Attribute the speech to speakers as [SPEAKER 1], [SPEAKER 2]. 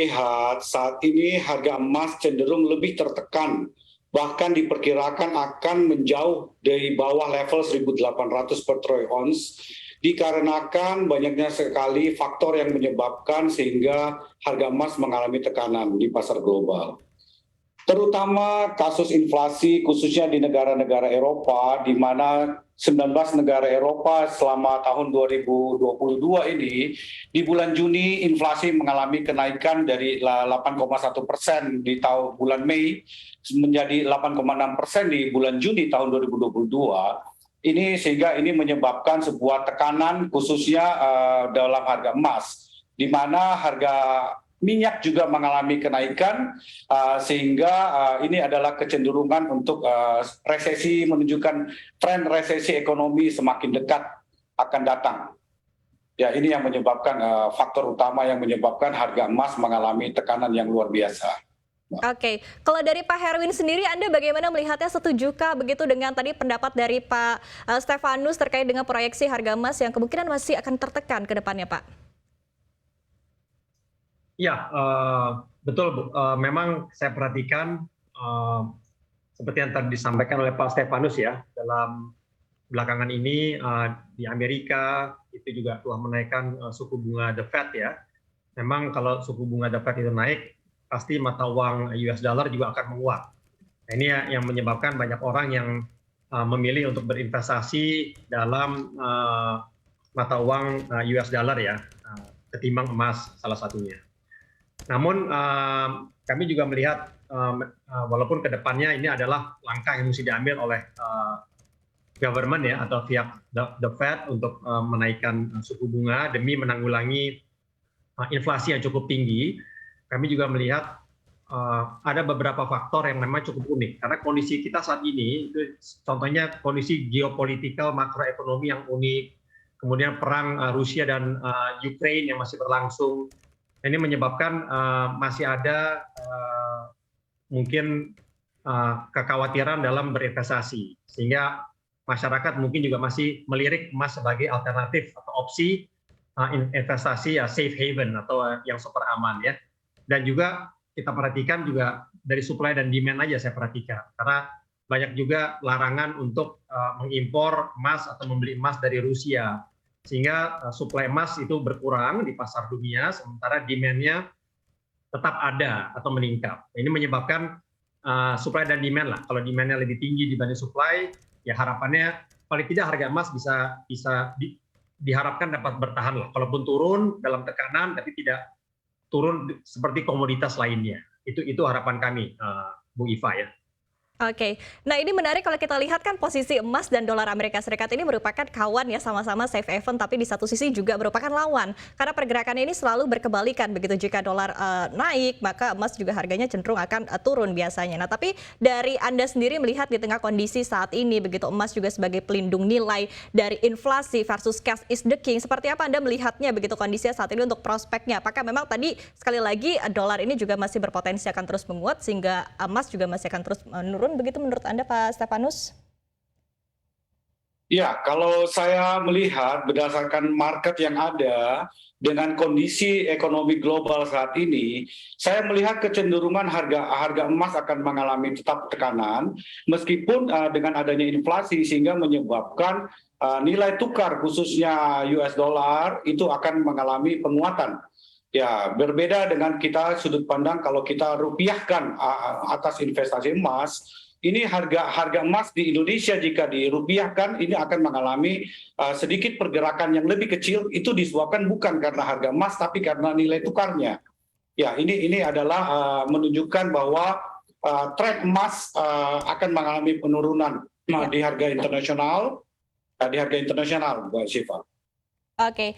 [SPEAKER 1] Lihat saat ini harga emas cenderung lebih tertekan, bahkan diperkirakan akan menjauh dari bawah level 1.800 per troy ounce, dikarenakan banyaknya sekali faktor yang menyebabkan sehingga harga emas mengalami tekanan di pasar global. Terutama kasus inflasi khususnya di negara-negara Eropa, di mana 19 negara Eropa selama tahun 2022 ini, di bulan Juni inflasi mengalami kenaikan dari 8,1% di tahun bulan Mei menjadi 8,6% di bulan Juni tahun 2022. Ini sehingga ini menyebabkan sebuah tekanan khususnya dalam harga emas, di mana harga minyak juga mengalami kenaikan, sehingga ini adalah kecenderungan untuk resesi, menunjukkan tren resesi ekonomi semakin dekat akan datang. Ya, ini yang menyebabkan faktor utama yang menyebabkan harga emas mengalami tekanan yang luar biasa.
[SPEAKER 2] Oke, kalau dari Pak Herwin sendiri, Anda bagaimana melihatnya, setujukah begitu dengan tadi pendapat dari Pak Stefanus terkait dengan proyeksi harga emas yang kemungkinan masih akan tertekan ke depannya, Pak?
[SPEAKER 3] Ya, betul Bu. Memang saya perhatikan seperti yang tadi disampaikan oleh Pak Stefanus ya, dalam belakangan ini di Amerika itu juga telah menaikkan suku bunga The Fed ya. Memang kalau suku bunga The Fed itu naik, pasti mata uang US dollar juga akan menguat. Nah, ini yang menyebabkan banyak orang yang memilih untuk berinvestasi dalam mata uang US dollar ya, ketimbang emas salah satunya. Namun kami juga melihat walaupun kedepannya ini adalah langkah yang mesti diambil oleh government ya atau pihak the Fed untuk menaikkan suku bunga demi menanggulangi inflasi yang cukup tinggi. Kami juga melihat ada beberapa faktor yang memang cukup unik karena kondisi kita saat ini itu contohnya kondisi geopolitikal makroekonomi yang unik, kemudian perang Rusia dan Ukraine yang masih berlangsung. Ini menyebabkan masih ada mungkin kekhawatiran dalam berinvestasi, sehingga masyarakat mungkin juga masih melirik emas sebagai alternatif atau opsi investasi ya safe haven atau yang super aman ya. Dan juga kita perhatikan juga dari supply dan demand aja saya perhatikan, karena banyak juga larangan untuk mengimpor emas atau membeli emas dari Rusia. Sehingga suplai emas itu berkurang di pasar dunia, sementara demand-nya tetap ada atau meningkat. Ini menyebabkan supply dan demand lah. Kalau demand-nya lebih tinggi dibanding supply, ya harapannya paling tidak harga emas bisa diharapkan dapat bertahan lah. Kalaupun turun dalam tekanan, tapi tidak turun seperti komoditas lainnya. Itu harapan kami, Bu Iva ya.
[SPEAKER 2] Oke, nah ini menarik kalau kita lihat kan posisi emas dan dolar Amerika Serikat ini merupakan kawan ya, sama-sama safe haven, tapi di satu sisi juga merupakan lawan. Karena pergerakan ini selalu berkebalikan, begitu jika dolar naik, maka emas juga harganya cenderung akan turun biasanya. Nah tapi dari Anda sendiri melihat di tengah kondisi saat ini, begitu emas juga sebagai pelindung nilai dari inflasi versus cash is the king, seperti apa Anda melihatnya begitu kondisinya saat ini untuk prospeknya? Apakah memang tadi sekali lagi dolar ini juga masih berpotensi akan terus menguat, sehingga emas juga masih akan terus menurun? Begitu menurut Anda, Pak Stefanus?
[SPEAKER 1] Ya, kalau saya melihat berdasarkan market yang ada dengan kondisi ekonomi global saat ini, saya melihat kecenderungan harga emas akan mengalami tetap tekanan, meskipun dengan adanya inflasi sehingga menyebabkan nilai tukar khususnya US dollar itu akan mengalami penguatan. Ya, berbeda dengan kita sudut pandang kalau kita rupiahkan atas investasi emas. Ini harga emas di Indonesia jika dirupiahkan ini akan mengalami sedikit pergerakan yang lebih kecil, itu disebabkan bukan karena harga emas tapi karena nilai tukarnya. Ya, ini adalah menunjukkan bahwa tren emas akan mengalami penurunan di harga internasional, Mbak Syifa.
[SPEAKER 2] Oke,